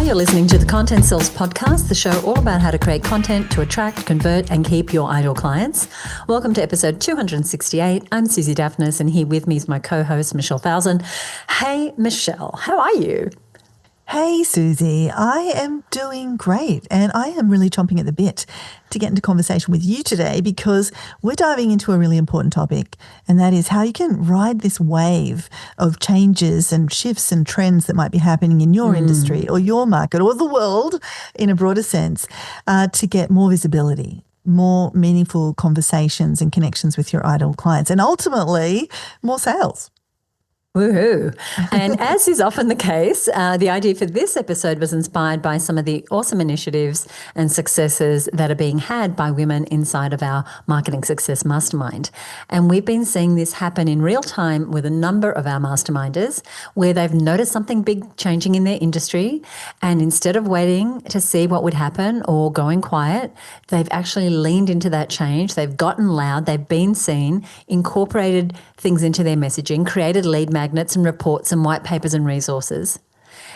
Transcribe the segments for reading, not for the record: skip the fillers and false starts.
You're listening to the Content Sells podcast, the show all about how to create content to attract, convert, and keep your ideal clients. Welcome to episode 268. I'm Suzi Dafnis, and here with me is my co-host, Michelle Falzon. Hey, Michelle, how are you? Hey, Suzi, I am doing great, and I am really chomping at the bit to get into conversation with you today because we're diving into a really important topic, and that is how you can ride this wave of changes and shifts and trends that might be happening in your industry or your market or the world in a broader sense to get more visibility, more meaningful conversations and connections with your ideal clients, and ultimately more sales. Woohoo. And as is often the case, the idea for this episode was inspired by some of the awesome initiatives and successes that are being had by women inside of our Marketing Success Mastermind. And we've been seeing this happen in real time with a number of our masterminders where they've noticed something big changing in their industry. And instead of waiting to see what would happen or going quiet, they've actually leaned into that change. They've gotten loud. They've been seen, incorporated things into their messaging, created lead magnets and reports and white papers and resources.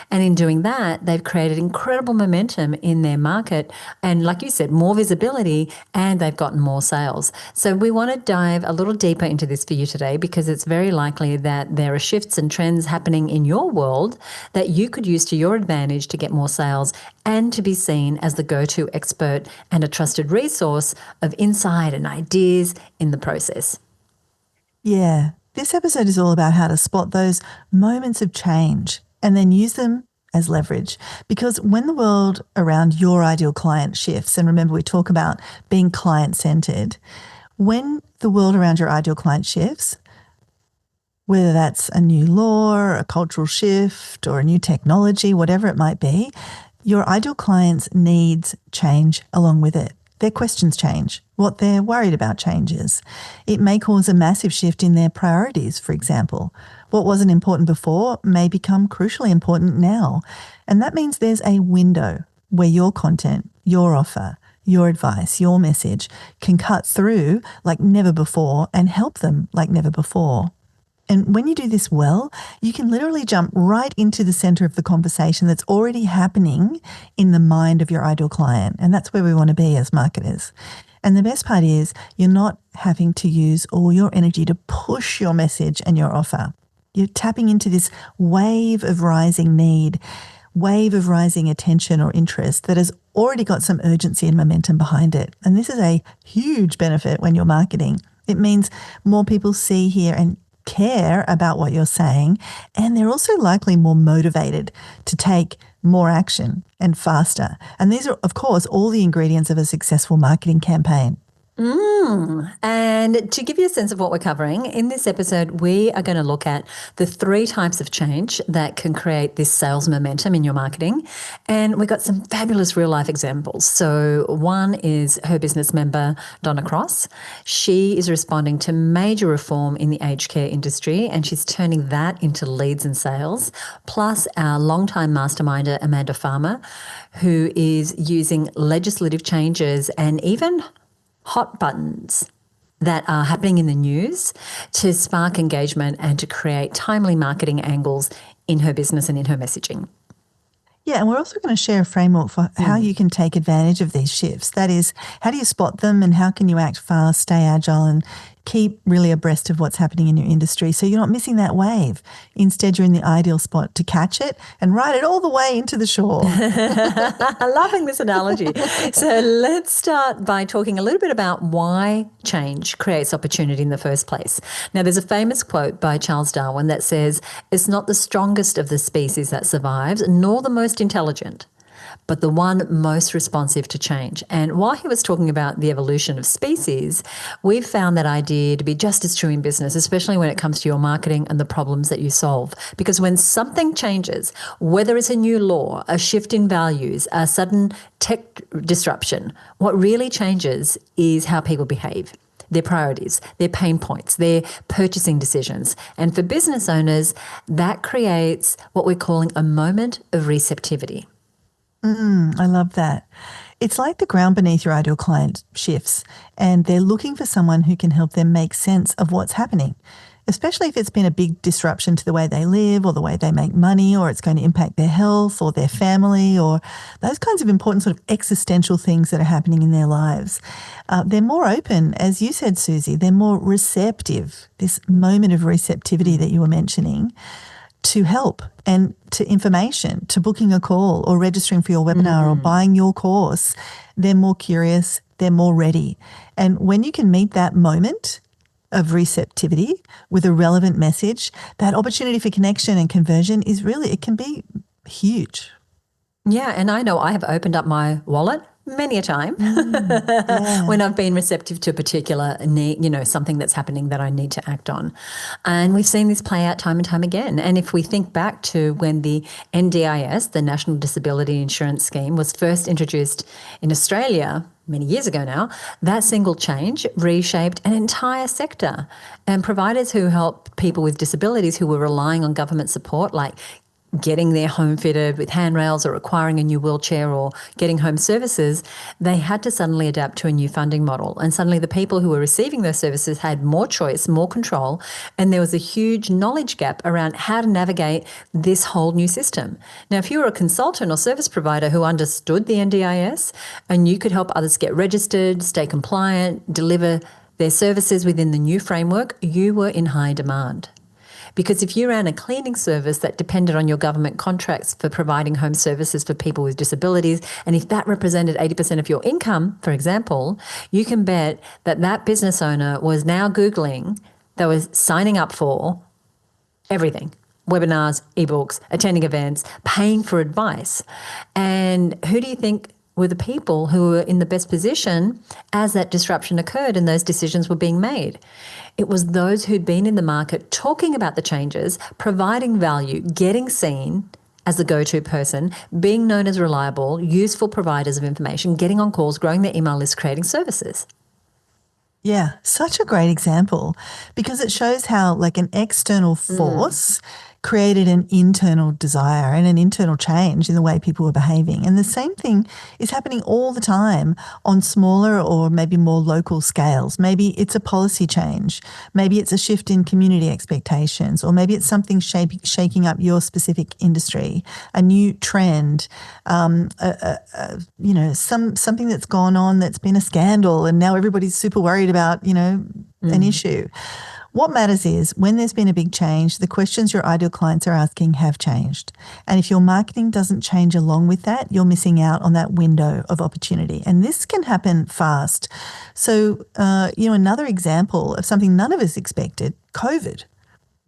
And in doing that, they've created incredible momentum in their market and, like you said, more visibility, and they've gotten more sales. So we want to dive a little deeper into this for you today because it's very likely that there are shifts and trends happening in your world that you could use to your advantage to get more sales and to be seen as the go-to expert and a trusted resource of insight and ideas in the process. Yeah, this episode is all about how to spot those moments of change and then use them as leverage. Because when the world around your ideal client shifts, and remember we talk about being client-centered, when the world around your ideal client shifts, whether that's a new law, a cultural shift, or a new technology, whatever it might be, your ideal client's needs change along with it. Their questions change. What they're worried about changes. It may cause a massive shift in their priorities, for example. What wasn't important before may become crucially important now. And that means there's a window where your content, your offer, your advice, your message can cut through like never before and help them like never before. And when you do this well, you can literally jump right into the center of the conversation that's already happening in the mind of your ideal client. And that's where we want to be as marketers. And the best part is you're not having to use all your energy to push your message and your offer. You're tapping into this wave of rising need, wave of rising attention or interest that has already got some urgency and momentum behind it. And this is a huge benefit when you're marketing. It means more people see, hear, and care about what you're saying, and they're also likely more motivated to take more action and faster. And these are, of course, all the ingredients of a successful marketing campaign. And to give you a sense of what we're covering, in this episode, we are going to look at the 3 types of change that can create this sales momentum in your marketing. And we've got some fabulous real-life examples. So one is HerBusiness member, Donna Cross. She is responding to major reform in the aged care industry, and she's turning that into leads and sales. Plus our longtime masterminder, Amanda Farmer, who is using legislative changes and even hot buttons that are happening in the news to spark engagement and to create timely marketing angles in her business and in her messaging. Yeah, and we're also going to share a framework for how you can take advantage of these shifts. That is, how do you spot them and how can you act fast, stay agile, and keep really abreast of what's happening in your industry so you're not missing that wave. Instead, you're in the ideal spot to catch it and ride it all the way into the shore. Loving this analogy. So let's start by talking a little bit about why change creates opportunity in the first place. Now, there's a famous quote by Charles Darwin that says, "It's not the strongest of the species that survives, nor the most intelligent, but the one most responsive to change." And while he was talking about the evolution of species, we've found that idea to be just as true in business, especially when it comes to your marketing and the problems that you solve. Because when something changes, whether it's a new law, a shift in values, a sudden tech disruption, what really changes is how people behave, their priorities, their pain points, their purchasing decisions. And for business owners, that creates what we're calling a moment of receptivity. I love that. It's like the ground beneath your ideal client shifts and they're looking for someone who can help them make sense of what's happening. especially if it's been a big disruption to the way they live or the way they make money, or it's going to impact their health or their family, or those kinds of important sort of existential things that are happening in their lives. They're more open, as you said, Suzi, they're more receptive, this moment of receptivity that you were mentioning, to help and to information, to booking a call or registering for your webinar or buying your course. They're more curious, they're more ready. And when you can meet that moment of receptivity with a relevant message, that opportunity for connection and conversion is really, it can be huge. Yeah, and I know I have opened up my wallet many a time when I've been receptive to a particular need, something that's happening that I need to act on. And we've seen this play out time and time again. And if we think back to when the NDIS, the National Disability Insurance Scheme, was first introduced in Australia many years ago now, that single change reshaped an entire sector. And providers who help people with disabilities who were relying on government support, like getting their home fitted with handrails or acquiring a new wheelchair or getting home services, they had to suddenly adapt to a new funding model. And suddenly the people who were receiving those services had more choice, more control, and there was a huge knowledge gap around how to navigate this whole new system. Now, if you were a consultant or service provider who understood the NDIS and you could help others get registered, stay compliant, deliver their services within the new framework, you were in high demand. Because if you ran a cleaning service that depended on your government contracts for providing home services for people with disabilities, and if that represented 80% of your income, for example, you can bet that that business owner was now Googling, they was signing up for everything. Webinars, ebooks, attending events, paying for advice. And who do you think were the people who were in the best position as that disruption occurred and those decisions were being made? It was those who'd been in the market talking about the changes, providing value, getting seen as the go-to person, being known as reliable, useful providers of information, getting on calls, growing their email list, creating services. Yeah, such a great example, because it shows how like an external force created an internal desire and an internal change in the way people were behaving. And the same thing is happening all the time on smaller or maybe more local scales. Maybe it's a policy change. Maybe it's a shift in community expectations, or maybe it's something shaking up your specific industry, a new trend, something that's gone on that's been a scandal and now everybody's super worried about, an issue. What matters is when there's been a big change, the questions your ideal clients are asking have changed. And if your marketing doesn't change along with that, you're missing out on that window of opportunity. And this can happen fast. So, another example of something none of us expected, COVID.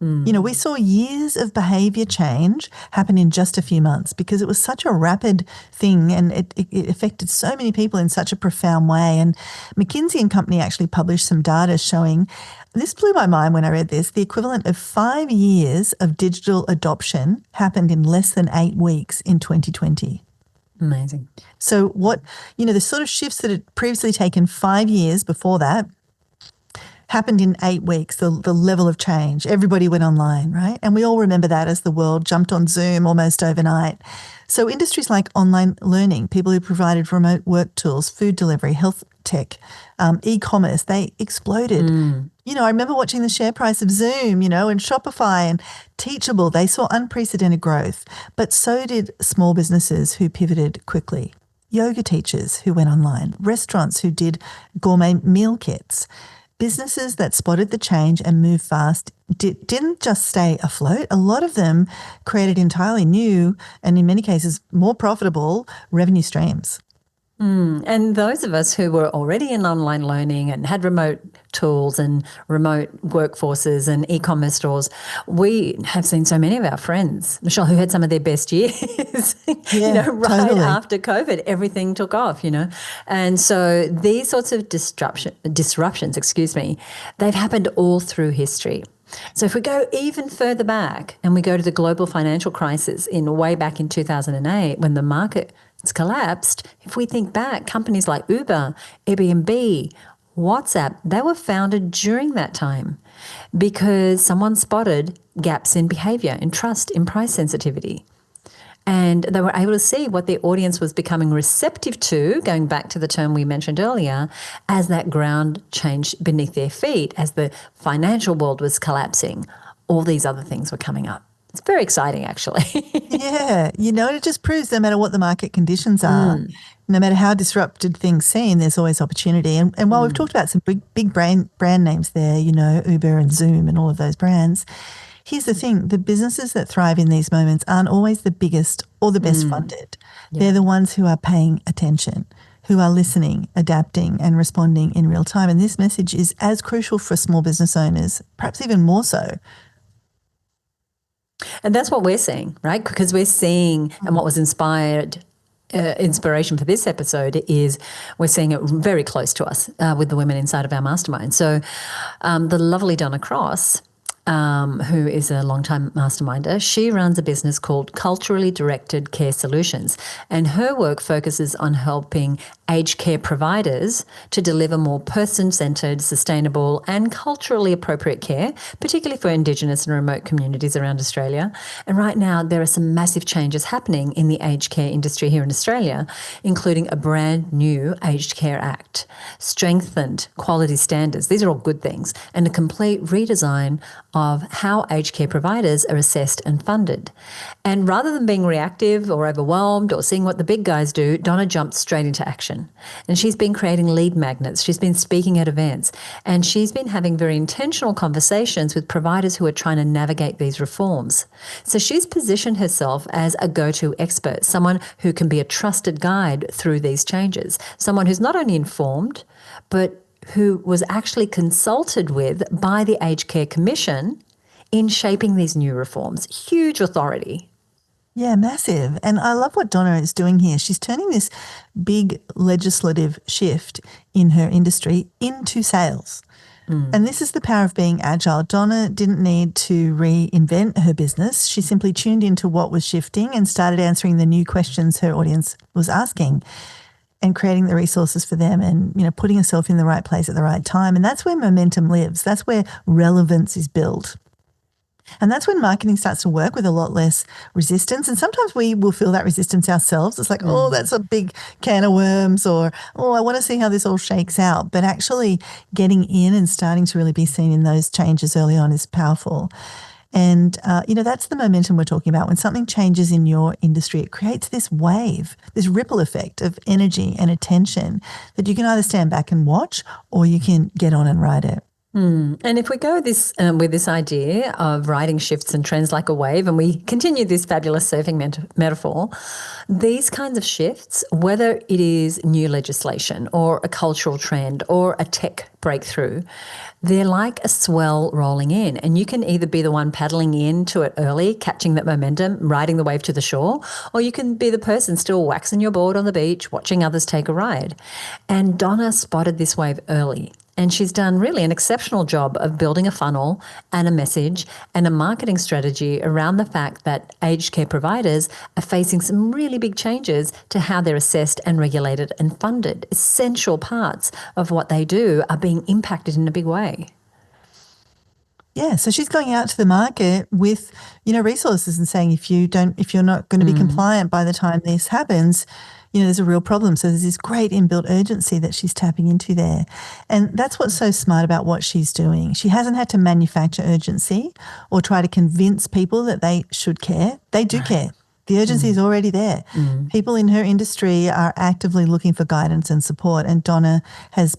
We saw years of behaviour change happen in just a few months because it was such a rapid thing and it affected so many people in such a profound way. And McKinsey and Company actually published some data showing, this blew my mind when I read this, the equivalent of 5 years of digital adoption happened in less than 8 weeks in 2020. Amazing. So the sort of shifts that had previously taken 5 years before that happened in 8 weeks, the level of change. Everybody went online, right? And we all remember that as the world jumped on Zoom almost overnight. So industries like online learning, people who provided remote work tools, food delivery, health tech, e-commerce, they exploded. I remember watching the share price of Zoom, and Shopify and Teachable. They saw unprecedented growth, but so did small businesses who pivoted quickly. Yoga teachers who went online, restaurants who did gourmet meal kits. Businesses that spotted the change and moved fast didn't just stay afloat. A lot of them created entirely new and in many cases more profitable revenue streams. And those of us who were already in online learning and had remote tools and remote workforces and e-commerce stores, we have seen so many of our friends, Michelle, who had some of their best years, Totally. after COVID, everything took off, And so these sorts of disruptions, they've happened all through history. So if we go even further back and we go to the global financial crisis way back in 2008 when the market collapsed, if we think back, companies like Uber, Airbnb, WhatsApp, they were founded during that time because someone spotted gaps in behaviour, in trust, in price sensitivity. And they were able to see what their audience was becoming receptive to, going back to the term we mentioned earlier, as that ground changed beneath their feet, as the financial world was collapsing, all these other things were coming up. It's very exciting, actually. Yeah. It just proves no matter what the market conditions are, no matter how disrupted things seem, there's always opportunity. And while we've talked about some big brand names there, Uber and Zoom and all of those brands, here's the thing, the businesses that thrive in these moments aren't always the biggest or the best funded. Yeah. They're the ones who are paying attention, who are listening, adapting and responding in real time. And this message is as crucial for small business owners, perhaps even more so. And that's what we're seeing, right? Because we're seeing, and what was inspiration for this episode is we're seeing it very close to us with the women inside of our mastermind. So the lovely Donna Cross, who is a longtime masterminder, she runs a business called Culturally Directed Care Solutions, and her work focuses on helping aged care providers to deliver more person-centred, sustainable and culturally appropriate care, particularly for Indigenous and remote communities around Australia. And right now there are some massive changes happening in the aged care industry here in Australia, including a brand new Aged Care Act, strengthened quality standards, these are all good things, and a complete redesign of how aged care providers are assessed and funded. And rather than being reactive or overwhelmed or seeing what the big guys do, Donna jumped straight into action. And she's been creating lead magnets, she's been speaking at events, and she's been having very intentional conversations with providers who are trying to navigate these reforms. So she's positioned herself as a go-to expert, someone who can be a trusted guide through these changes, someone who's not only informed, but who was actually consulted with by the Aged Care Commission in shaping these new reforms. Huge authority. Yeah, massive. And I love what Donna is doing here. She's turning this big legislative shift in her industry into sales. And this is the power of being agile. Donna didn't need to reinvent her business. She simply tuned into what was shifting and started answering the new questions her audience was asking, and creating the resources for them and, putting herself in the right place at the right time. And that's where momentum lives. That's where relevance is built. And that's when marketing starts to work with a lot less resistance. And sometimes we will feel that resistance ourselves. It's like, oh, that's a big can of worms, or, oh, I want to see how this all shakes out. But actually getting in and starting to really be seen in those changes early on is powerful. And, that's the momentum we're talking about. When something changes in your industry, it creates this wave, this ripple effect of energy and attention that you can either stand back and watch, or you can get on and ride it. And if we go with this idea of riding shifts and trends like a wave, and we continue this fabulous surfing metaphor, these kinds of shifts, whether it is new legislation or a cultural trend or a tech breakthrough, they're like a swell rolling in, and you can either be the one paddling into it early, catching that momentum, riding the wave to the shore, or you can be the person still waxing your board on the beach, watching others take a ride. And Donna spotted this wave early. And she's done really an exceptional job of building a funnel and a message and a marketing strategy around the fact that aged care providers are facing some really big changes to how they're assessed and regulated and funded. Essential parts of what they do are being impacted in a big way. Yeah, so she's going out to the market with, resources and saying if you're not going to be compliant by the time this happens, there's a real problem. So there's this great inbuilt urgency that she's tapping into there. And that's what's so smart about what she's doing. She hasn't had to manufacture urgency or try to convince people that they should care. They do care. The urgency is already there. People in her industry are actively looking for guidance and support, and Donna has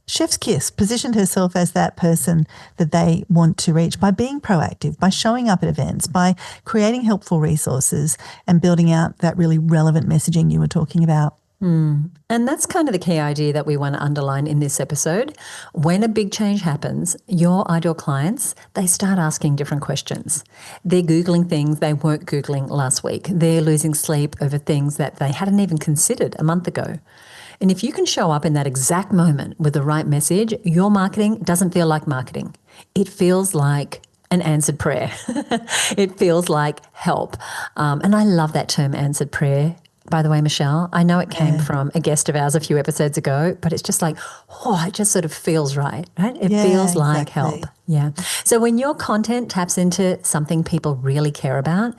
chef's kiss, positioned herself as that person that they want to reach by being proactive, by showing up at events, by creating helpful resources and building out that really relevant messaging you were talking about. And that's kind of the key idea that we want to underline in this episode. When a big change happens, your ideal clients, they start asking different questions. They're Googling things they weren't Googling last week. They're losing sleep over things that they hadn't even considered a month ago. And if you can show up in that exact moment with the right message, your marketing doesn't feel like marketing. It feels like an answered prayer. It feels like help. And I love that term, answered prayer. By the way, Michelle, I know it came from a guest of ours a few episodes ago, but it's just like, it just sort of feels right? It feels like help. Yeah. So when your content taps into something people really care about,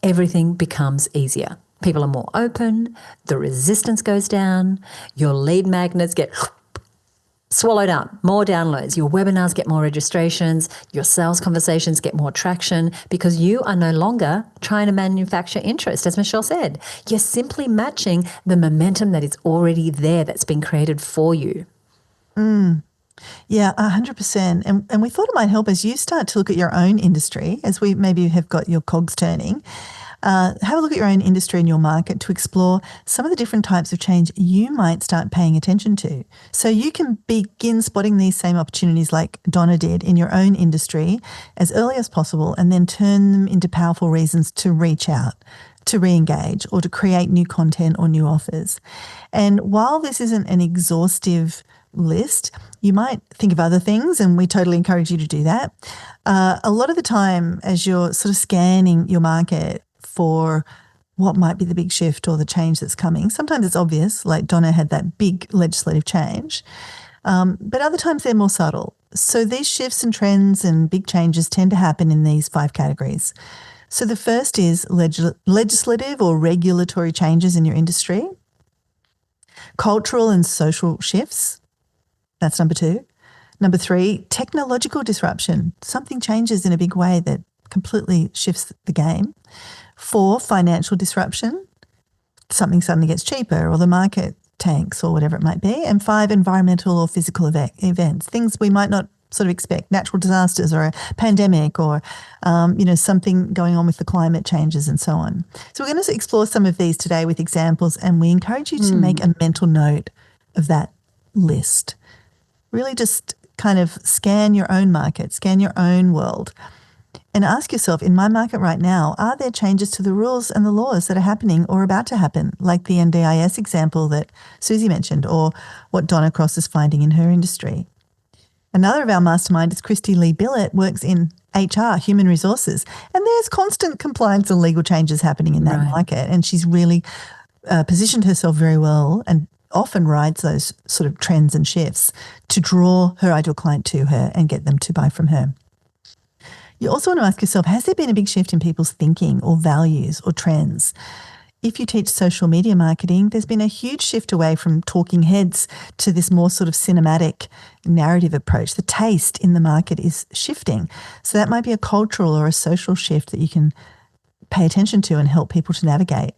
everything becomes easier. People are more open, the resistance goes down, your lead magnets get swallowed up, more downloads, your webinars get more registrations, your sales conversations get more traction because you are no longer trying to manufacture interest, as Michelle said. You're simply matching the momentum that is already there, that's been created for you. Yeah, 100%. And we thought it might help as you start to look at your own industry, as we maybe have got your cogs turning. Have a look at your own industry and your market to explore some of the different types of change you might start paying attention to. So you can begin spotting these same opportunities like Donna did in your own industry as early as possible and then turn them into powerful reasons to reach out, to re-engage, or to create new content or new offers. And while this isn't an exhaustive list, you might think of other things, and we totally encourage you to do that. A lot of the time, as you're sort of scanning your market for what might be the big shift or the change that's coming, sometimes it's obvious, like Donna had that big legislative change, but other times they're more subtle. So these shifts and trends and big changes tend to happen in these 5 categories. So the first is legislative or regulatory changes in your industry, cultural and social shifts. That's number 2. Number 3, technological disruption. Something changes in a big way that completely shifts the game. 4, financial disruption. Something suddenly gets cheaper or the market tanks or whatever it might be. And 5, environmental or physical events, things we might not sort of expect, natural disasters or a pandemic or, something going on with the climate changes and so on. So we're going to explore some of these today with examples, and we encourage you to make a mental note of that list. Really just kind of scan your own market, scan your own world, and ask yourself, in my market right now, are there changes to the rules and the laws that are happening or about to happen, like the NDIS example that Suzi mentioned, or what Donna Cross is finding in her industry? Another of our mastermind is Christy Lee Billett, works in HR, human resources, and there's constant compliance and legal changes happening in that market, and she's really positioned herself very well and often rides those sort of trends and shifts to draw her ideal client to her and get them to buy from her. You also want to ask yourself, has there been a big shift in people's thinking or values or trends? If you teach social media marketing, there's been a huge shift away from talking heads to this more sort of cinematic narrative approach. The taste in the market is shifting. So that might be a cultural or a social shift that you can pay attention to and help people to navigate.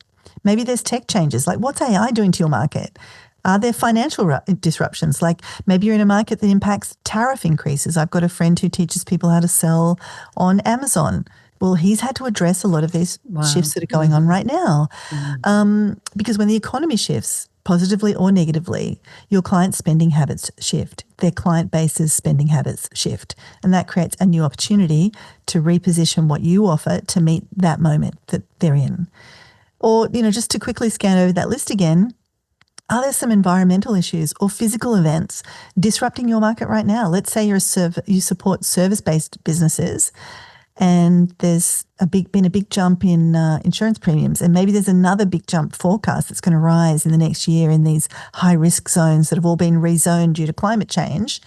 Maybe there's tech changes, like what's AI doing to your market? Are there financial disruptions? Like maybe you're in a market that impacts tariff increases. I've got a friend who teaches people how to sell on Amazon. Well, he's had to address a lot of these shifts that are going on right now. Because when the economy shifts, positively or negatively, your clients' spending habits shift. Their client base's spending habits shift. And that creates a new opportunity to reposition what you offer to meet that moment that they're in. Or, just to quickly scan over that list again, are there some environmental issues or physical events disrupting your market right now? Let's say you support service-based businesses and there's been a big jump in insurance premiums, and maybe there's another big jump forecast that's going to rise in the next year in these high-risk zones that have all been rezoned due to climate change.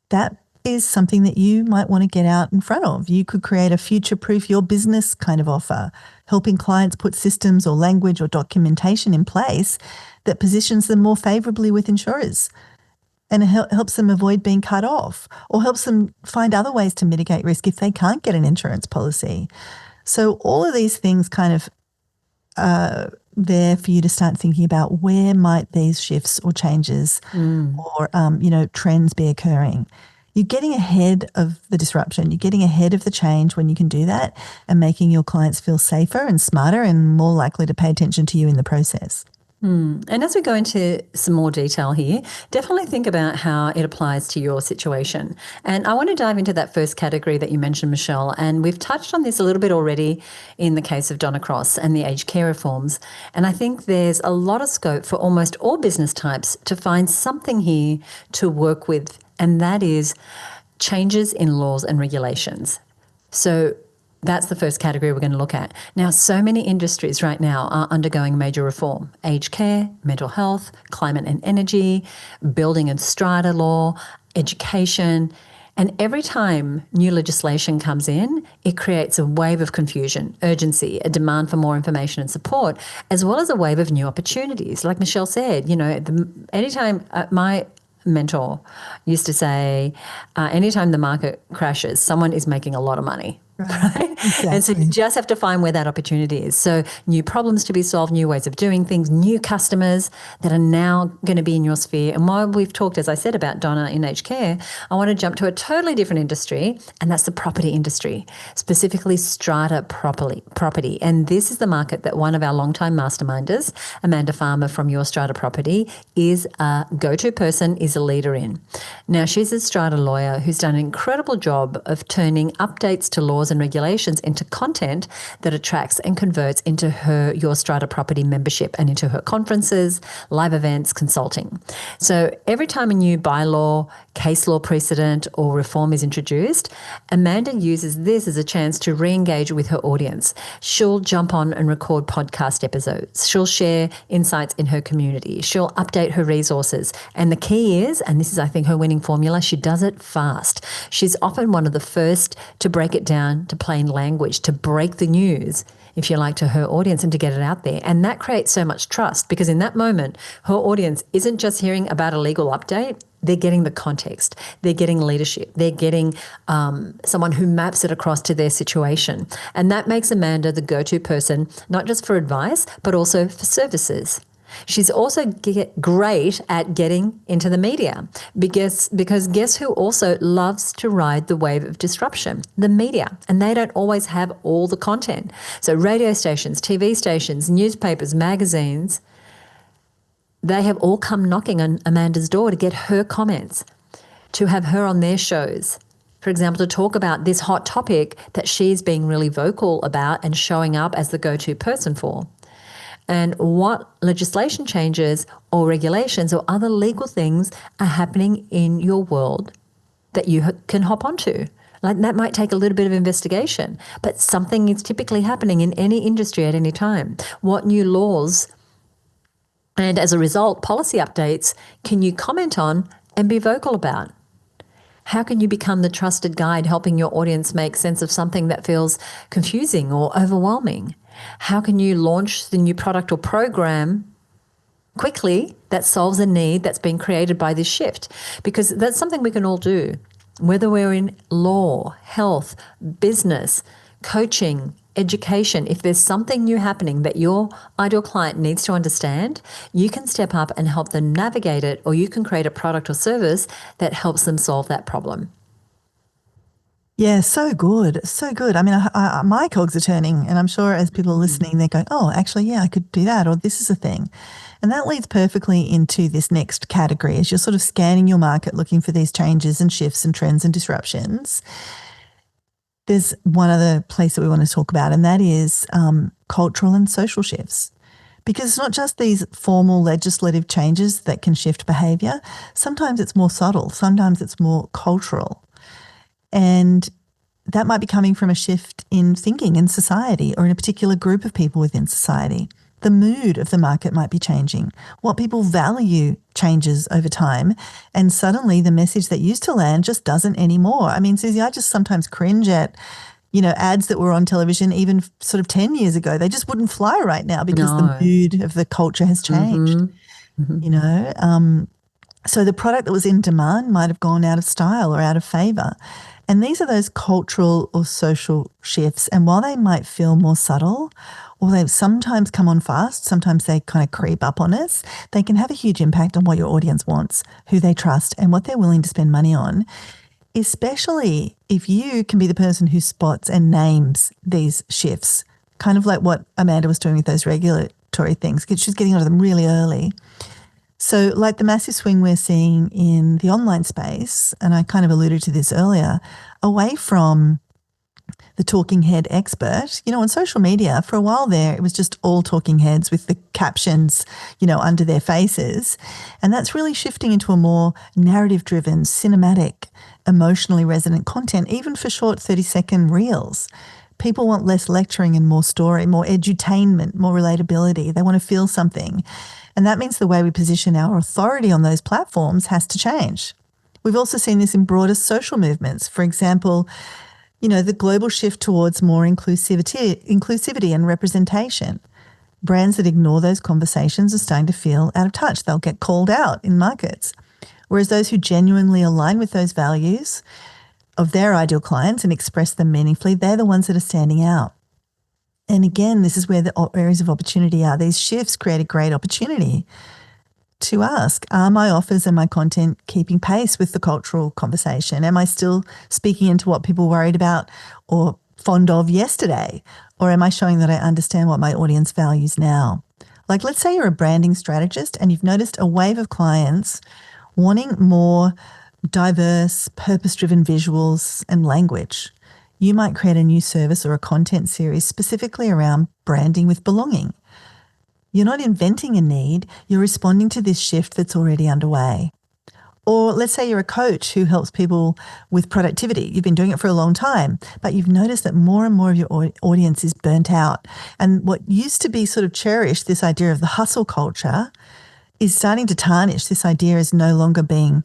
That is something that you might want to get out in front of. You could create a future-proof your business kind of offer, helping clients put systems or language or documentation in place that positions them more favorably with insurers and helps them avoid being cut off, or helps them find other ways to mitigate risk if they can't get an insurance policy. So all of these things kind of there for you to start thinking about where might these shifts or changes or, trends be occurring. You're getting ahead of the disruption. You're getting ahead of the change when you can do that and making your clients feel safer and smarter and more likely to pay attention to you in the process. And as we go into some more detail here, definitely think about how it applies to your situation. And I want to dive into that first category that you mentioned, Michelle. And we've touched on this a little bit already in the case of Donna Cross and the aged care reforms. And I think there's a lot of scope for almost all business types to find something here to work with, and that is changes in laws and regulations. So that's the first category we're going to look at. Now, so many industries right now are undergoing major reform. Aged care, mental health, climate and energy, building and strata law, education. And every time new legislation comes in, it creates a wave of confusion, urgency, a demand for more information and support, as well as a wave of new opportunities. Like Michelle said, anytime my mentor used to say, anytime the market crashes, someone is making a lot of money. Right? Exactly. And so you just have to find where that opportunity is. So new problems to be solved, new ways of doing things, new customers that are now going to be in your sphere. And while we've talked, as I said, about Donna in aged care, I want to jump to a totally different industry, and that's the property industry, specifically strata property. And this is the market that one of our longtime masterminders, Amanda Farmer from Your Strata Property, is a go-to person, is a leader in. Now, she's a strata lawyer who's done an incredible job of turning updates to laws and regulations into content that attracts and converts into her Your Strata Property membership and into her conferences, live events, consulting. So every time a new bylaw, case law precedent or reform is introduced, Amanda uses this as a chance to re-engage with her audience. She'll jump on and record podcast episodes. She'll share insights in her community. She'll update her resources. And the key is, and this is I think her winning formula, she does it fast. She's often one of the first to break it down to plain language, to break the news, if you like, to her audience and to get it out there. And that creates so much trust because in that moment, her audience isn't just hearing about a legal update, they're getting the context, they're getting leadership, they're getting someone who maps it across to their situation. And that makes Amanda the go-to person, not just for advice, but also for services. She's also great at getting into the media because guess who also loves to ride the wave of disruption? The media. And they don't always have all the content. So radio stations, TV stations, newspapers, magazines, they have all come knocking on Amanda's door to get her comments, to have her on their shows. For example, to talk about this hot topic that she's being really vocal about and showing up as the go-to person for. And what legislation changes or regulations or other legal things are happening in your world that you can hop onto. Like that might take a little bit of investigation, but something is typically happening in any industry at any time. What new laws and as a result, policy updates can you comment on and be vocal about? How can you become the trusted guide helping your audience make sense of something that feels confusing or overwhelming? How can you launch the new product or program quickly that solves a need that's been created by this shift? Because that's something we can all do, whether we're in law, health, business, coaching, education. If there's something new happening that your ideal client needs to understand, you can step up and help them navigate it, or you can create a product or service that helps them solve that problem. Yeah, so good. So good. I mean, my cogs are turning, and I'm sure as people are listening, they're going, oh, actually, yeah, I could do that, or this is a thing. And that leads perfectly into this next category as you're sort of scanning your market, looking for these changes and shifts and trends and disruptions. There's one other place that we want to talk about, and that is cultural and social shifts. Because it's not just these formal legislative changes that can shift behaviour. Sometimes it's more subtle. Sometimes it's more cultural. And that might be coming from a shift in thinking in society or in a particular group of people within society. The mood of the market might be changing. What people value changes over time. And suddenly the message that used to land just doesn't anymore. I mean, Suzi, I just sometimes cringe at, ads that were on television even sort of 10 years ago. They just wouldn't fly right now because the mood of the culture has changed, So the product that was in demand might have gone out of style or out of favour. And these are those cultural or social shifts. And while they might feel more subtle, or they sometimes come on fast, sometimes they kind of creep up on us, they can have a huge impact on what your audience wants, who they trust, and what they're willing to spend money on, especially if you can be the person who spots and names these shifts, kind of like what Amanda was doing with those regulatory things, because she's getting onto them really early. So like the massive swing we're seeing in the online space, and I kind of alluded to this earlier, away from the talking head expert, on social media for a while there, it was just all talking heads with the captions, under their faces. And that's really shifting into a more narrative-driven, cinematic, emotionally resonant content, even for short 30-second reels. People want less lecturing and more story, more edutainment, more relatability. They want to feel something. And that means the way we position our authority on those platforms has to change. We've also seen this in broader social movements. For example, the global shift towards more inclusivity and representation. Brands that ignore those conversations are starting to feel out of touch. They'll get called out in markets. Whereas those who genuinely align with those values of their ideal clients and express them meaningfully, they're the ones that are standing out. And again, this is where the areas of opportunity are. These shifts create a great opportunity to ask, are my offers and my content keeping pace with the cultural conversation? Am I still speaking into what people worried about or fond of yesterday? Or am I showing that I understand what my audience values now? Like, let's say you're a branding strategist and you've noticed a wave of clients wanting more diverse, purpose-driven visuals and language. You might create a new service or a content series specifically around branding with belonging. You're not inventing a need, you're responding to this shift that's already underway. Or let's say you're a coach who helps people with productivity. You've been doing it for a long time, but you've noticed that more and more of your audience is burnt out. And what used to be sort of cherished, this idea of the hustle culture, is starting to tarnish. This idea is no longer being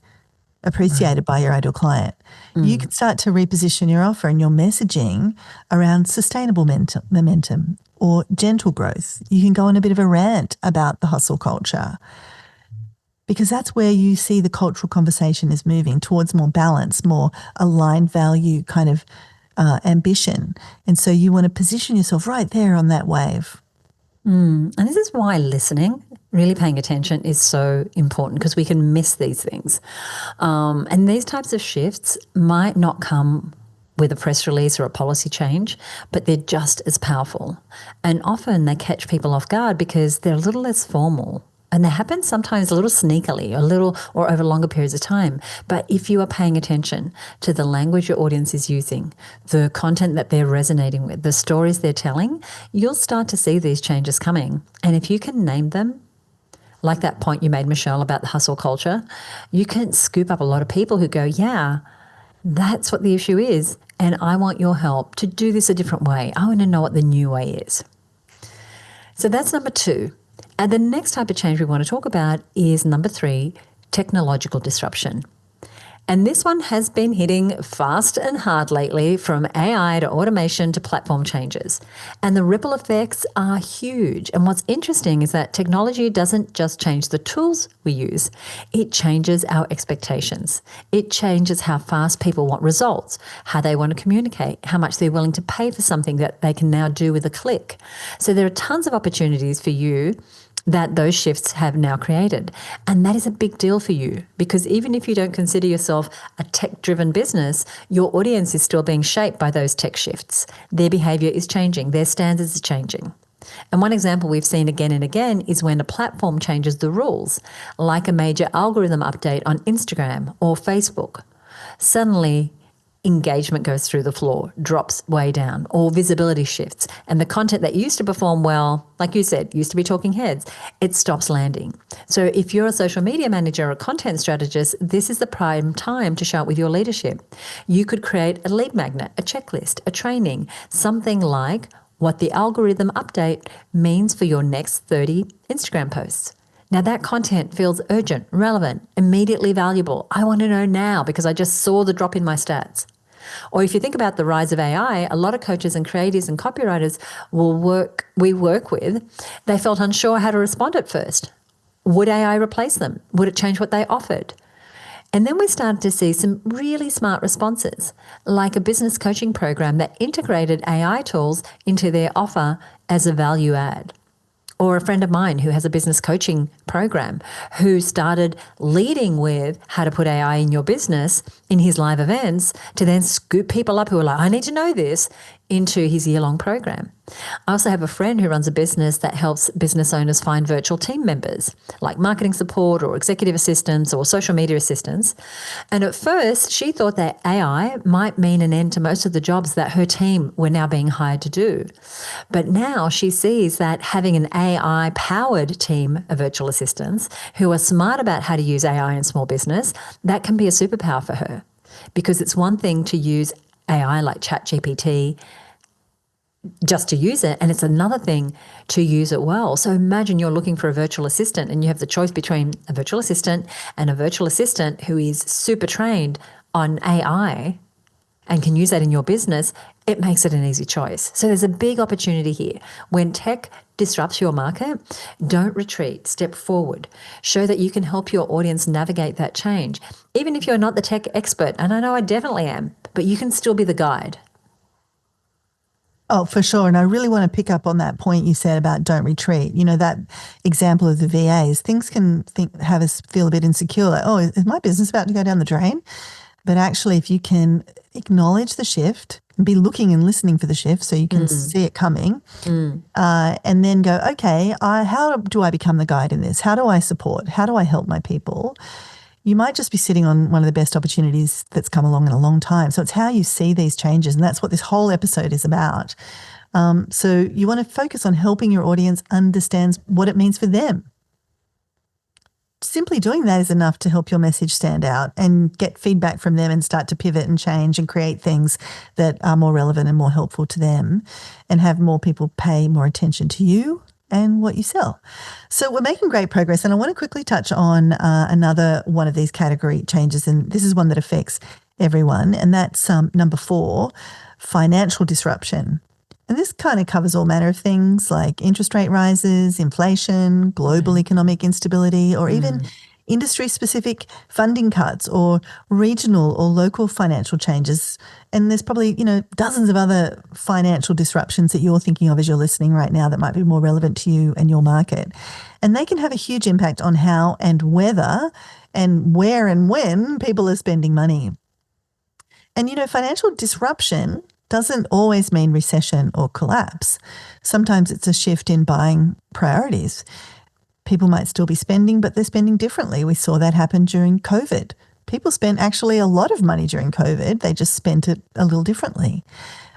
appreciated by your ideal client. You can start to reposition your offer and your messaging around sustainable momentum or gentle growth. You can go on a bit of a rant about the hustle culture because that's where you see the cultural conversation is moving towards more balance, more aligned value kind of ambition. And so you want to position yourself right there on that wave. And this is why listening, really paying attention is so important because we can miss these things. And these types of shifts might not come with a press release or a policy change, but they're just as powerful. And often they catch people off guard because they're a little less formal. And they happen sometimes a little sneakily, or over longer periods of time. But if you are paying attention to the language your audience is using, the content that they're resonating with, the stories they're telling, you'll start to see these changes coming. And if you can name them, like that point you made, Michelle, about the hustle culture, you can scoop up a lot of people who go, yeah, that's what the issue is. And I want your help to do this a different way. I want to know what the new way is. So that's number 2. And the next type of change we want to talk about is number 3, technological disruption. And this one has been hitting fast and hard lately, from AI to automation to platform changes. And the ripple effects are huge. And what's interesting is that technology doesn't just change the tools we use, it changes our expectations. It changes how fast people want results, how they want to communicate, how much they're willing to pay for something that they can now do with a click. So there are tons of opportunities for you that those shifts have now created. And that is a big deal for you because even if you don't consider yourself a tech-driven business, your audience is still being shaped by those tech shifts. Their behavior is changing. Their standards are changing. And one example we've seen again and again is when a platform changes the rules, like a major algorithm update on Instagram or Facebook. Suddenly, engagement goes through the floor, drops way down, or visibility shifts. And the content that used to perform well, like you said, used to be talking heads, it stops landing. So if you're a social media manager or a content strategist, this is the prime time to show up with your leadership. You could create a lead magnet, a checklist, a training, something like what the algorithm update means for your next 30 Instagram posts. Now that content feels urgent, relevant, immediately valuable. I want to know now because I just saw the drop in my stats. Or if you think about the rise of AI, a lot of coaches and creatives and copywriters we work with, they felt unsure how to respond at first. Would AI replace them? Would it change what they offered? And then we started to see some really smart responses, like a business coaching program that integrated AI tools into their offer as a value add. Or a friend of mine who has a business coaching program who started leading with how to put AI in your business in his live events to then scoop people up who are like, I need to know this, into his year-long program. I also have a friend who runs a business that helps business owners find virtual team members, like marketing support or executive assistants or social media assistants. And at first, she thought that AI might mean an end to most of the jobs that her team were now being hired to do. But now she sees that having an AI-powered team of virtual assistants who are smart about how to use AI in small business, that can be a superpower for her. Because it's one thing to use AI like ChatGPT just to use it, and it's another thing to use it well. So imagine you're looking for a virtual assistant and you have the choice between a virtual assistant and a virtual assistant who is super trained on AI and can use that in your business. It makes it an easy choice. So there's a big opportunity here. When tech disrupts your market, don't retreat, step forward. Show that you can help your audience navigate that change. Even if you're not the tech expert, and I know I definitely am, but you can still be the guide. Oh, for sure. And I really want to pick up on that point you said about don't retreat. You know, that example of the VAs, things can have us feel a bit insecure. Like, oh, is my business about to go down the drain? But actually, if you can acknowledge the shift and be looking and listening for the shift so you can see it coming, and then go, okay, how do I become the guide in this? How do I support? How do I help my people? You might just be sitting on one of the best opportunities that's come along in a long time. So it's how you see these changes, and that's what this whole episode is about. So you want to focus on helping your audience understand what it means for them. Simply doing that is enough to help your message stand out and get feedback from them and start to pivot and change and create things that are more relevant and more helpful to them, and have more people pay more attention to you and what you sell. So we're making great progress, and I want to quickly touch on another one of these category changes, and this is one that affects everyone, and that's number 4, financial disruption. And this kind of covers all manner of things like interest rate rises, inflation, global economic instability, or even industry-specific funding cuts or regional or local financial changes. And there's probably, dozens of other financial disruptions that you're thinking of as you're listening right now that might be more relevant to you and your market. And they can have a huge impact on how and whether and where and when people are spending money. And, financial disruption doesn't always mean recession or collapse. Sometimes it's a shift in buying priorities. People might still be spending, but they're spending differently. We saw that happen during COVID. People spent actually a lot of money during COVID. They just spent it a little differently.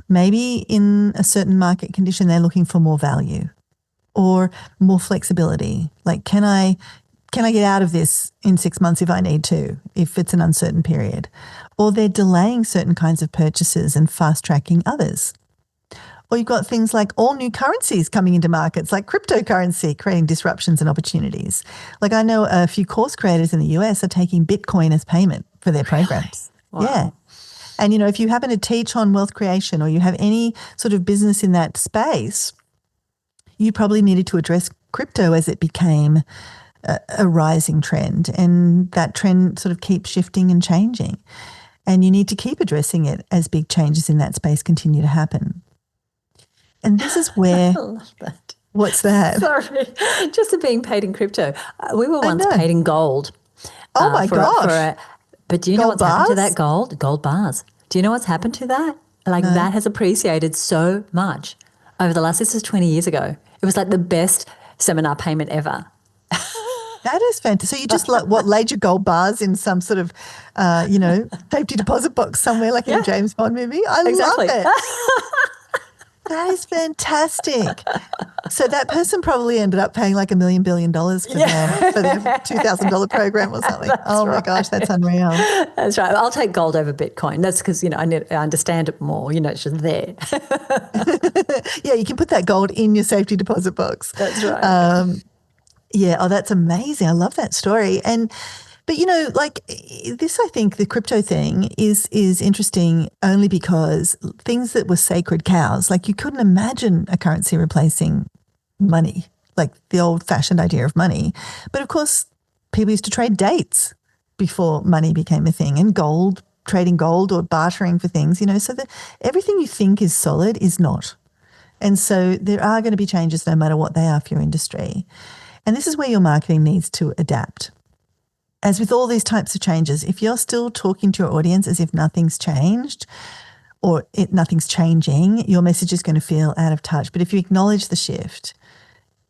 Maybe in a certain market condition, they're looking for more value or more flexibility. Like, can I get out of this in 6 months if I need to, if it's an uncertain period? Or they're delaying certain kinds of purchases and fast-tracking others. Or you've got things like all new currencies coming into markets, like cryptocurrency, creating disruptions and opportunities. Like, I know a few course creators in the US are taking Bitcoin as payment for their programs. Wow. Yeah. And, if you happen to teach on wealth creation or you have any sort of business in that space, you probably needed to address crypto as it became a rising trend, and that trend sort of keeps shifting and changing. And you need to keep addressing it as big changes in that space continue to happen. And this is where... I love that. What's that? Sorry, just being paid in crypto. We were once paid in gold. Oh my gosh. But do you know Gold what's happened to bars? that gold? Gold bars. Do you know what's happened to that? Like, that has appreciated so much over the last, this was 20 years ago. It was like the best seminar payment ever. That is fantastic. So you just laid your gold bars in some sort of, safety deposit box somewhere, like in a James Bond movie? I love it. That is fantastic. So that person probably ended up paying like $1 million billion for their $2,000 program or something. My gosh, that's unreal. That's right. I'll take gold over Bitcoin. That's because, I understand it more. It's just there. Yeah, you can put that gold in your safety deposit box. That's right. That's amazing. I love that story. But this, I think the crypto thing is interesting only because things that were sacred cows, like you couldn't imagine a currency replacing money, like the old fashioned idea of money. But of course, people used to trade dates before money became a thing, and trading gold or bartering for things, so that everything you think is solid is not. And so there are going to be changes no matter what they are for your industry. And this is where your marketing needs to adapt. As with all these types of changes, if you're still talking to your audience as if nothing's changed or nothing's changing, your message is going to feel out of touch. But if you acknowledge the shift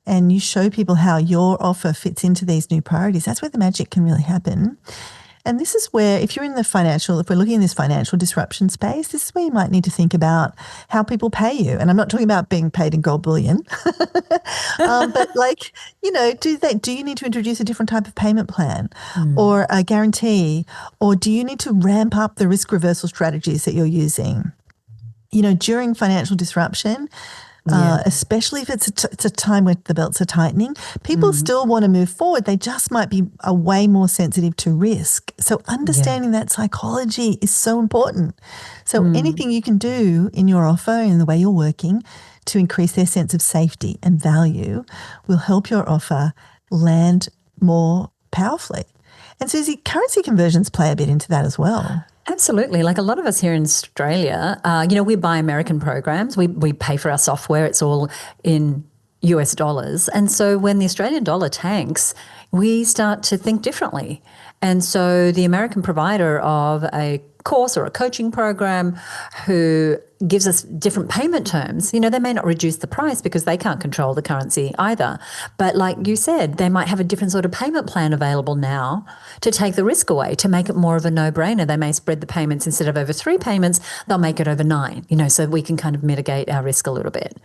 and you show people how your offer fits into these new priorities, that's where the magic can really happen. And this is where, if we're looking in this financial disruption space, this is where you might need to think about how people pay you. And I'm not talking about being paid in gold bullion, but do you need to introduce a different type of payment plan or a guarantee, or do you need to ramp up the risk reversal strategies that you're using? during financial disruption, especially if it's a time where the belts are tightening, people still want to move forward. They just might be way more sensitive to risk. So understanding that psychology is so important. So anything you can do in your offer and the way you're working to increase their sense of safety and value will help your offer land more powerfully. And Suzi, currency conversions play a bit into that as well. Absolutely. Like a lot of us here in Australia, we buy American programs. We pay for our software. It's all in US dollars. And so when the Australian dollar tanks, we start to think differently. And so the American provider of a course or a coaching program who gives us different payment terms, they may not reduce the price because they can't control the currency either. But like you said, they might have a different sort of payment plan available now to take the risk away, to make it more of a no-brainer. They may spread the payments instead of over 3 payments, they'll make it over 9, so we can kind of mitigate our risk a little bit.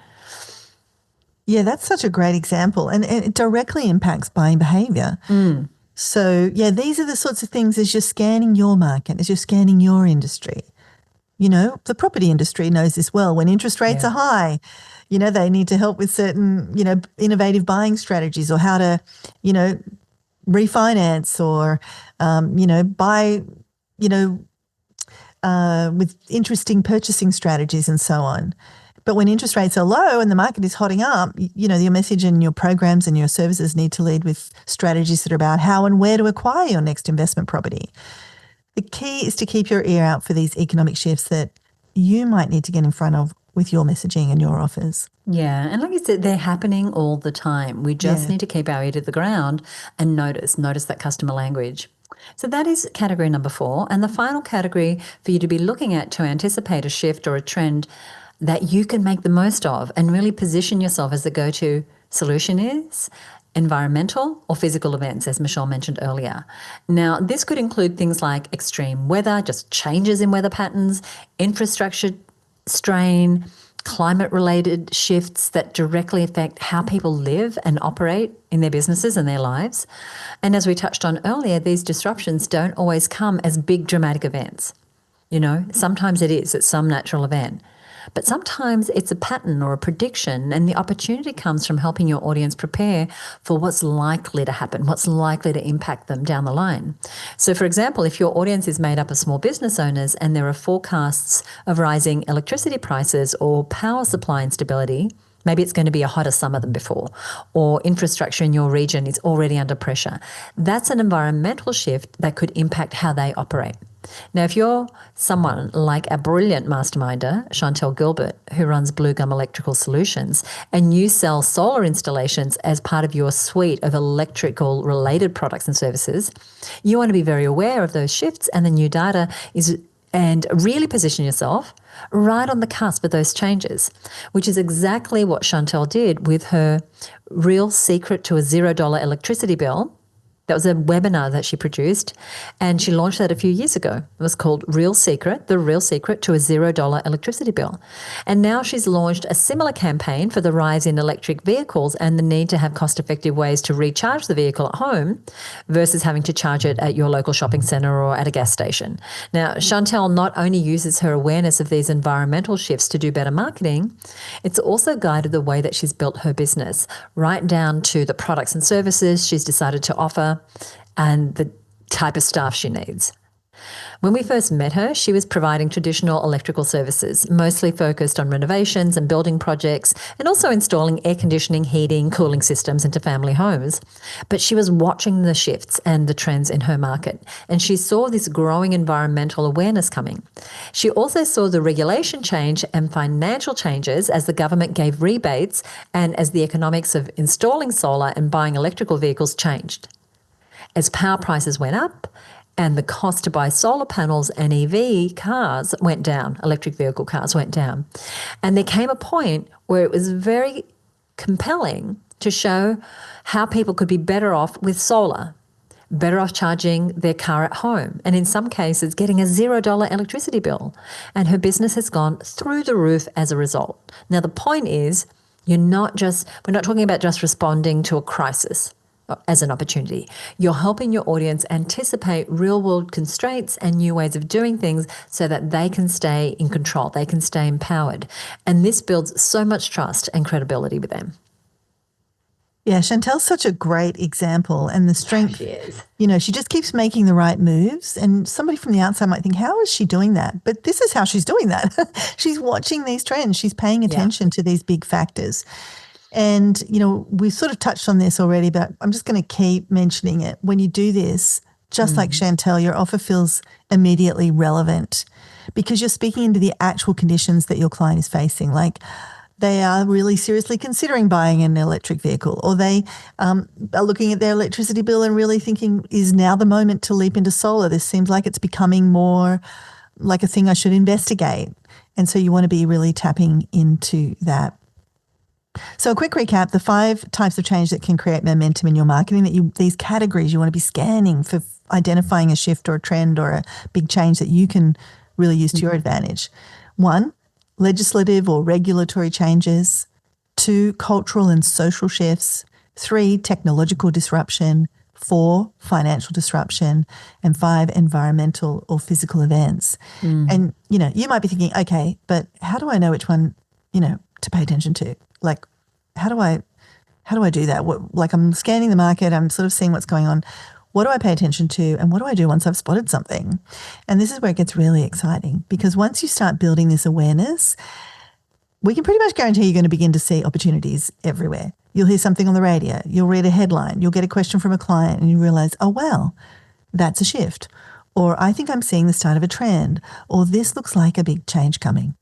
Yeah, that's such a great example. And it directly impacts buying behavior. So, these are the sorts of things as you're scanning your market, as you're scanning your industry. The property industry knows this well. When interest rates are high, they need to help with certain, innovative buying strategies or how to, refinance or, buy, with interesting purchasing strategies and so on. But when interest rates are low and the market is hotting up, your message and your programs and your services need to lead with strategies that are about how and where to acquire your next investment property. The key is to keep your ear out for these economic shifts that you might need to get in front of with your messaging and your offers. Yeah, and like you said, they're happening all the time. We just need to keep our ear to the ground and notice that customer language. So that is category number 4. And the final category for you to be looking at to anticipate a shift or a trend that you can make the most of and really position yourself as the go-to solution is environmental or physical events, as Michelle mentioned earlier. Now, this could include things like extreme weather, just changes in weather patterns, infrastructure strain, climate-related shifts that directly affect how people live and operate in their businesses and their lives. And as we touched on earlier, these disruptions don't always come as big dramatic events. Sometimes it's some natural event. But sometimes it's a pattern or a prediction, and the opportunity comes from helping your audience prepare for what's likely to happen, what's likely to impact them down the line. So, for example, if your audience is made up of small business owners and there are forecasts of rising electricity prices or power supply instability, maybe it's going to be a hotter summer than before, or infrastructure in your region is already under pressure. That's an environmental shift that could impact how they operate. Now, if you're someone like a brilliant masterminder, Chantel Gilbert, who runs Blue Gum Electrical Solutions, and you sell solar installations as part of your suite of electrical related products and services, you want to be very aware of those shifts and the new data and really position yourself right on the cusp of those changes, which is exactly what Chantel did with her Real Secret to a $0 electricity bill. That was a webinar that she produced, and she launched that a few years ago. It was called Real Secret, the Real Secret to a $0 electricity bill. And now she's launched a similar campaign for the rise in electric vehicles and the need to have cost-effective ways to recharge the vehicle at home versus having to charge it at your local shopping centre or at a gas station. Now, Chantel not only uses her awareness of these environmental shifts to do better marketing, it's also guided the way that she's built her business, right down to the products and services she's decided to offer and the type of staff she needs. When we first met her, she was providing traditional electrical services, mostly focused on renovations and building projects, and also installing air conditioning, heating, cooling systems into family homes. But she was watching the shifts and the trends in her market, and she saw this growing environmental awareness coming. She also saw the regulation change and financial changes as the government gave rebates and as the economics of installing solar and buying electrical vehicles changed. As power prices went up and the cost to buy solar panels and EV cars went down, electric vehicle cars went down. And there came a point where it was very compelling to show how people could be better off with solar, better off charging their car at home, and in some cases getting a $0 electricity bill. And her business has gone through the roof as a result. Now, the point is, we're not talking about just responding to a crisis. as an opportunity. You're helping your audience anticipate real-world constraints and new ways of doing things so that they can stay in control, they can stay empowered. And this builds so much trust and credibility with them. Yeah, Chantel's such a great example, and the strength, She is. She just keeps making the right moves, and somebody from the outside might think, how is she doing that? But this is how she's doing that. She's watching these trends. She's paying attention to these big factors. And, we sort of touched on this already, but I'm just going to keep mentioning it. When you do this, just like Chantel, your offer feels immediately relevant because you're speaking into the actual conditions that your client is facing. Like they are really seriously considering buying an electric vehicle, or they are looking at their electricity bill and really thinking, is now the moment to leap into solar? This seems like it's becoming more like a thing I should investigate. And so you want to be really tapping into that. So a quick recap, the 5 types of change that can create momentum in your marketing, these categories you want to be scanning for identifying a shift or a trend or a big change that you can really use to your advantage. 1, legislative or regulatory changes. 2, cultural and social shifts. 3, technological disruption. 4, financial disruption. And 5, environmental or physical events. And, you might be thinking, okay, but how do I know which one, to pay attention to? Like, how do I do that? Like I'm scanning the market, I'm sort of seeing what's going on. What do I pay attention to and what do I do once I've spotted something? And this is where it gets really exciting because once you start building this awareness, we can pretty much guarantee you're going to begin to see opportunities everywhere. You'll hear something on the radio, you'll read a headline, you'll get a question from a client and you realize, oh, wow, that's a shift. Or I think I'm seeing the start of a trend, or this looks like a big change coming.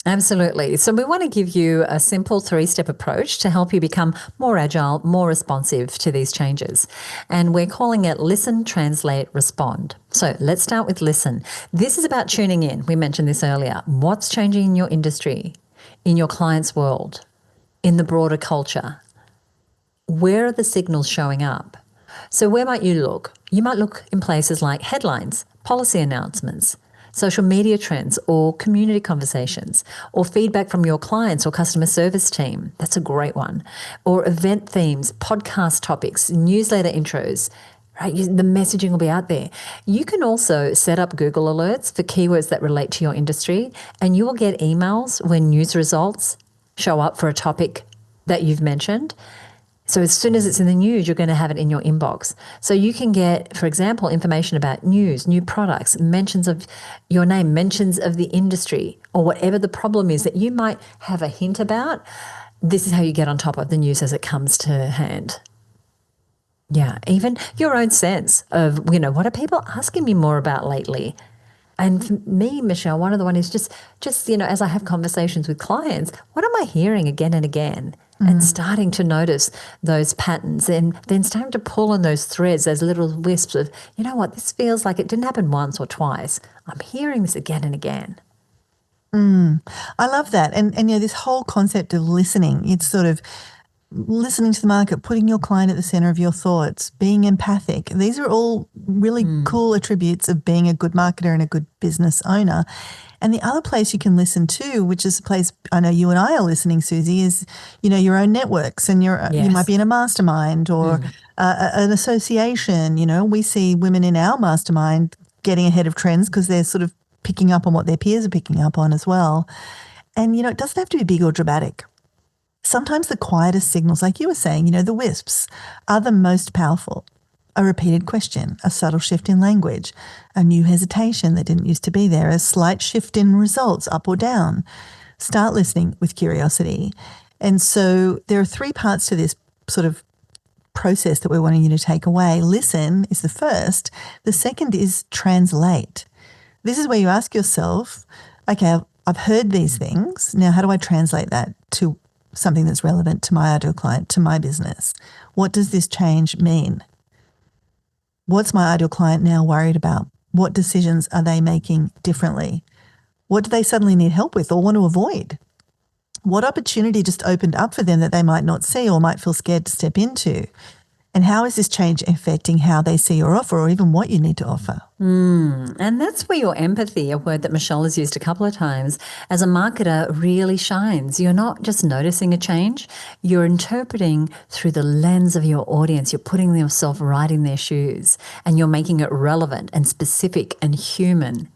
Absolutely. So we want to give you a simple 3-step approach to help you become more agile, more responsive to these changes. And we're calling it listen, translate, respond. So let's start with listen. This is about tuning in. We mentioned this earlier. What's changing in your industry, in your client's world, in the broader culture? Where are the signals showing up? So where might you look? You might look in places like headlines, policy announcements, social media trends or community conversations, or feedback from your clients or customer service team. That's a great one. Or event themes, podcast topics, newsletter intros, right? The messaging will be out there. You can also set up Google alerts for keywords that relate to your industry, and you will get emails when news results show up for a topic that you've mentioned. So as soon as it's in the news, you're going to have it in your inbox. So you can get, for example, information about news, new products, mentions of your name, mentions of the industry, or whatever the problem is that you might have a hint about. This is how you get on top of the news as it comes to hand. Yeah, even your own sense of, what are people asking me more about lately? And for me, Michelle, one of the one is just as I have conversations with clients, what am I hearing again and again? And starting to notice those patterns and then starting to pull on those threads, those little wisps of, this feels like it didn't happen once or twice. I'm hearing this again and again. I love that. And this whole concept of listening, it's sort of listening to the market, putting your client at the center of your thoughts, being empathic. These are all really cool attributes of being a good marketer and a good business owner. And the other place you can listen to, which is a place I know you and I are listening, Suzi, is, your own networks. And you might be in a mastermind or an association. We see women in our mastermind getting ahead of trends because they're sort of picking up on what their peers are picking up on as well. And, it doesn't have to be big or dramatic. Sometimes the quietest signals, like you were saying, the wisps, are the most powerful. A repeated question, a subtle shift in language, a new hesitation that didn't used to be there, a slight shift in results, up or down. Start listening with curiosity. And so there are 3 parts to this sort of process that we're wanting you to take away. Listen is the first. The second is translate. This is where you ask yourself, okay, I've heard these things. Now, how do I translate that to something that's relevant to my ideal client, to my business? What does this change mean? What's my ideal client now worried about? What decisions are they making differently? What do they suddenly need help with or want to avoid? What opportunity just opened up for them that they might not see or might feel scared to step into? And how is this change affecting how they see your offer or even what you need to offer? And that's where your empathy, a word that Michelle has used a couple of times, as a marketer really shines. You're not just noticing a change, you're interpreting through the lens of your audience. You're putting yourself right in their shoes and you're making it relevant and specific and human.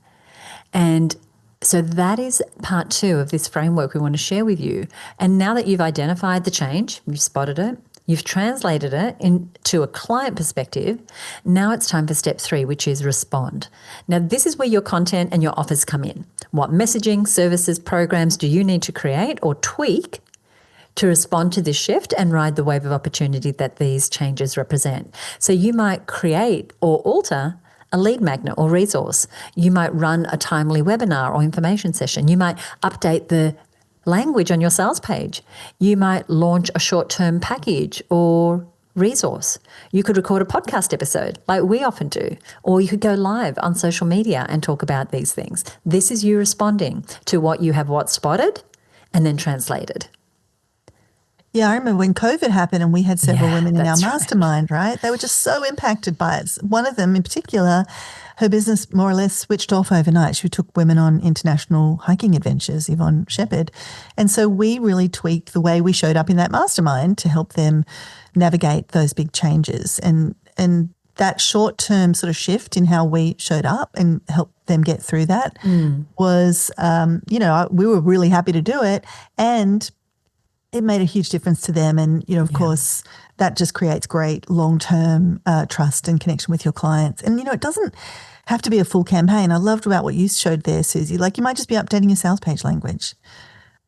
And so that is part 2 of this framework we want to share with you. And now that you've identified the change, you've spotted it, you've translated it into a client perspective, now it's time for step 3, which is respond. Now, this is where your content and your offers come in. What messaging, services, programs do you need to create or tweak to respond to this shift and ride the wave of opportunity that these changes represent? So you might create or alter a lead magnet or resource. You might run a timely webinar or information session. You might update the language on your sales page. You might launch a short-term package or resource. You could record a podcast episode like we often do, or you could go live on social media and talk about these things. This is you responding to what you have spotted and then translated. Yeah, I remember when COVID happened and we had several women in our that's mastermind, right? They were just so impacted by it. One of them in particular, her business more or less switched off overnight. She took women on international hiking adventures, Yvonne Shepherd. And so we really tweaked the way we showed up in that mastermind to help them navigate those big changes. And that short-term sort of shift in how we showed up and helped them get through that was, we were really happy to do it. And it made a huge difference to them. And, of course, that just creates great long-term trust and connection with your clients. And, it doesn't have to be a full campaign. I loved about what you showed there, Suzi. Like, you might just be updating your sales page language.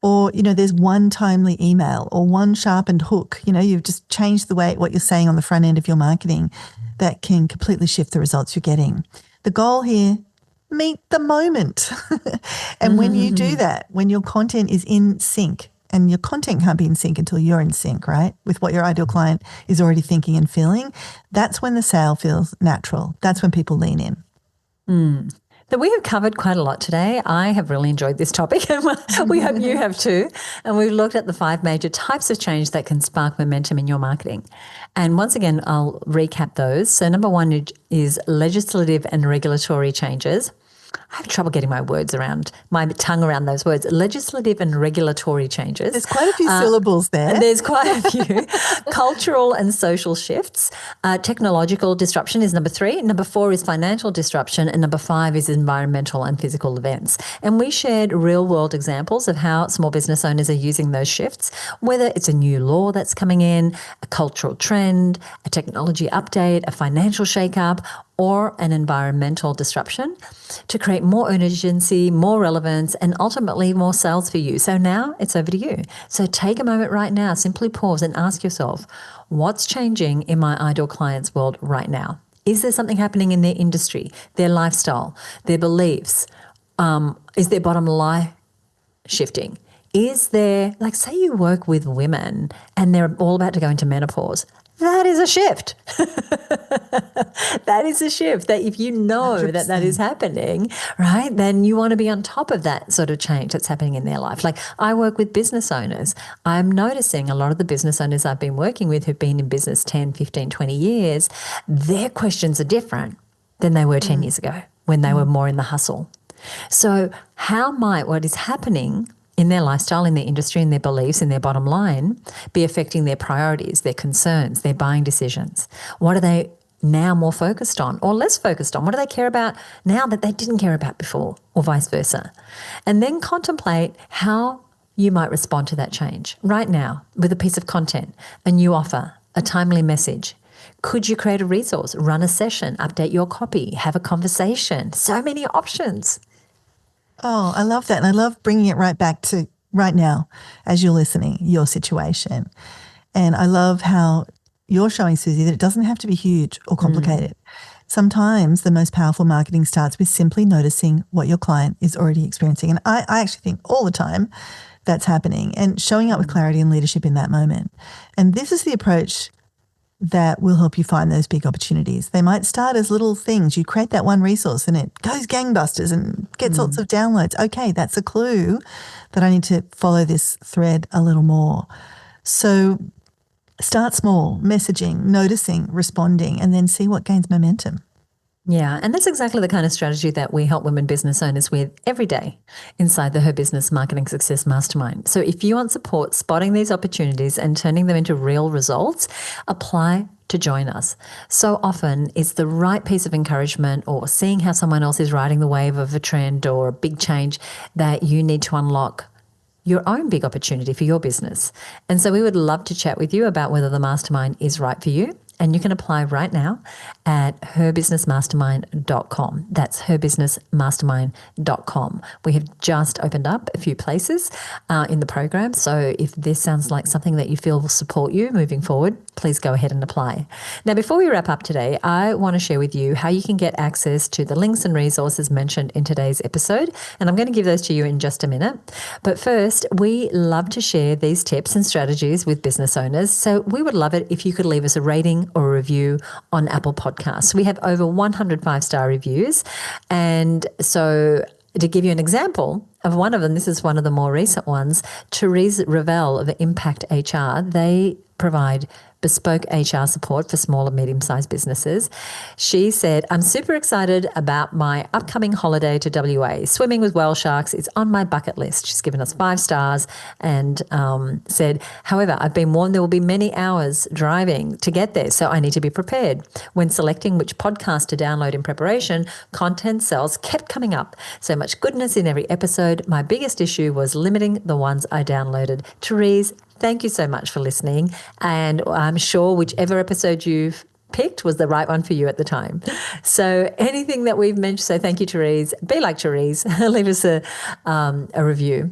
Or, there's one timely email or one sharpened hook. You've just changed the way what you're saying on the front end of your marketing that can completely shift the results you're getting. The goal here, meet the moment. And when you do that, when your content is in sync, and your content can't be in sync until you're in sync, right, with what your ideal client is already thinking and feeling, that's when the sale feels natural. That's when people lean in. So we have covered quite a lot today. I have really enjoyed this topic and we hope you have too. And we've looked at the 5 major types of change that can spark momentum in your marketing. And once again, I'll recap those. So number 1 is legislative and regulatory changes. I have trouble getting my tongue around those words. Legislative and regulatory changes. There's quite a few syllables there. There's quite a few. Cultural and social shifts. Technological disruption is number 3. Number 4 is financial disruption. And number 5 is environmental and physical events. And we shared real-world examples of how small business owners are using those shifts, whether it's a new law that's coming in, a cultural trend, a technology update, a financial shakeup, or an environmental disruption to create more urgency, more relevance, and ultimately more sales for you. So now it's over to you. So take a moment right now, simply pause and ask yourself, what's changing in my ideal client's world right now? Is there something happening in their industry, their lifestyle, their beliefs? Is their bottom line shifting? Is there, say you work with women and they're all about to go into menopause. That is a shift. That is a shift that if you know 100%. that is happening, right, then you want to be on top of that sort of change that's happening in their life. Like I work with business owners. I'm noticing a lot of the business owners I've been working with who've been in business 10, 15, 20 years, their questions are different than they were 10 years ago when they were more in the hustle. So how might what is happening in their lifestyle, in their industry, in their beliefs, in their bottom line, be affecting their priorities, their concerns, their buying decisions? What are they now more focused on or less focused on? What do they care about now that they didn't care about before, or vice versa? And then contemplate how you might respond to that change right now with a piece of content, a new offer, a timely message. Could you create a resource, run a session, update your copy, have a conversation? So many options. Oh, I love that. And I love bringing it right back to right now as you're listening, your situation. And I love how you're showing, Suzi, that it doesn't have to be huge or complicated. Sometimes the most powerful marketing starts with simply noticing what your client is already experiencing. And I actually think all the time that's happening and showing up with clarity and leadership in that moment. And this is the approach that will help you find those big opportunities. They might start as little things. You create that one resource and it goes gangbusters and gets lots of downloads. Okay, that's a clue that I need to follow this thread a little more. So Start small, messaging, noticing, responding, and then see what gains momentum. Yeah, and that's exactly the kind of strategy that we help women business owners with every day inside the Her Business Marketing Success Mastermind. So if you want support spotting these opportunities and turning them into real results, apply to join us. So often it's the right piece of encouragement or seeing how someone else is riding the wave of a trend or a big change that you need to unlock your own big opportunity for your business. And so we would love to chat with you about whether the mastermind is right for you. And you can apply right now at herbusinessmastermind.com. That's herbusinessmastermind.com. We have just opened up a few places in the program. So if this sounds like something that you feel will support you moving forward, please go ahead and apply. Now, before we wrap up today, I want to share with you how you can get access to the links and resources mentioned in today's episode. And I'm going to give those to you in just a minute. But first, we love to share these tips and strategies with business owners. So we would love it if you could leave us a rating or a review on Apple Podcasts. We have over 100 5-star reviews. And so to give you an example of one of them, this is one of the more recent ones, Therese Ravel of Impact HR. They provide bespoke HR support for small and medium-sized businesses. She said, I'm super excited about my upcoming holiday to WA. Swimming with whale sharks is on my bucket list. She's given us 5 stars and said, however, I've been warned there will be many hours driving to get there, so I need to be prepared. When selecting which podcast to download in preparation, content cells kept coming up. So much goodness in every episode. My biggest issue was limiting the ones I downloaded. Therese, thank you so much for listening. And I'm sure whichever episode you've picked was the right one for you at the time. So anything that we've mentioned, so thank you, Therese. Be like Therese. Leave us a review.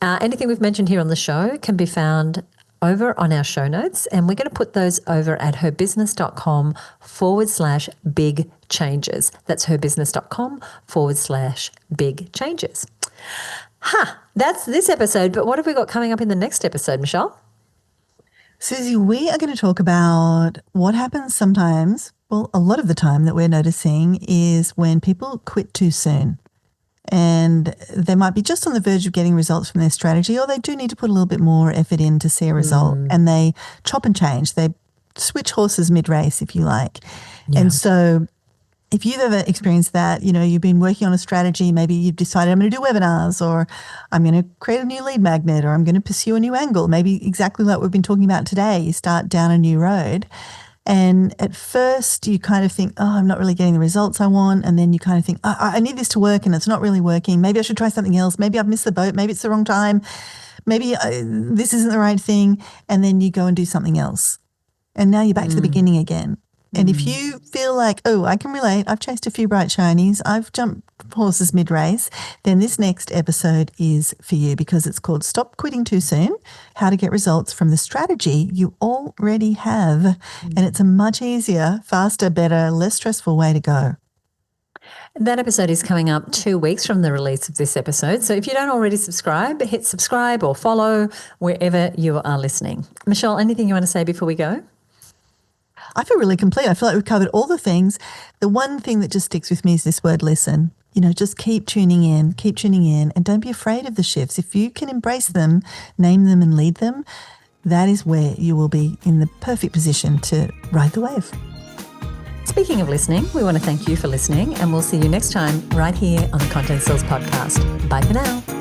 Anything we've mentioned here on the show can be found over on our show notes. And we're going to put those over at herbusiness.com/big changes. That's herbusiness.com/big changes. That's this episode, but what have we got coming up in the next episode, Michelle? Suzi, we are going to talk about what happens sometimes, well, a lot of the time that we're noticing is when people quit too soon. And they might be just on the verge of getting results from their strategy, or they do need to put a little bit more effort in to see a result. And they chop and change. They switch horses mid-race, if you like. Yeah. And so if you've ever experienced that, you know, you've been working on a strategy, maybe you've decided I'm going to do webinars, or I'm going to create a new lead magnet, or I'm going to pursue a new angle, maybe exactly like we've been talking about today. You start down a new road. And at first you kind of think, oh, I'm not really getting the results I want. And then you kind of think, I need this to work and it's not really working. Maybe I should try something else. Maybe I've missed the boat. Maybe it's the wrong time. Maybe this isn't the right thing. And then you go and do something else. And now you're back to the beginning again. And if you feel like, oh, I can relate, I've chased a few bright shinies, I've jumped horses mid-race, then this next episode is for you, because it's called Stop Quitting Too Soon, How to Get Results from the Strategy You Already Have. And it's a much easier, faster, better, less stressful way to go. That episode is coming up 2 weeks from the release of this episode. So if you don't already subscribe, hit subscribe or follow wherever you are listening. Michelle, anything you want to say before we go? I feel really complete. I feel like we've covered all the things. The one thing that just sticks with me is this word listen. You know, just keep tuning in, and don't be afraid of the shifts. If you can embrace them, name them and lead them, that is where you will be in the perfect position to ride the wave. Speaking of listening, we want to thank you for listening, and we'll see you next time right here on the Content Sales Podcast. Bye for now.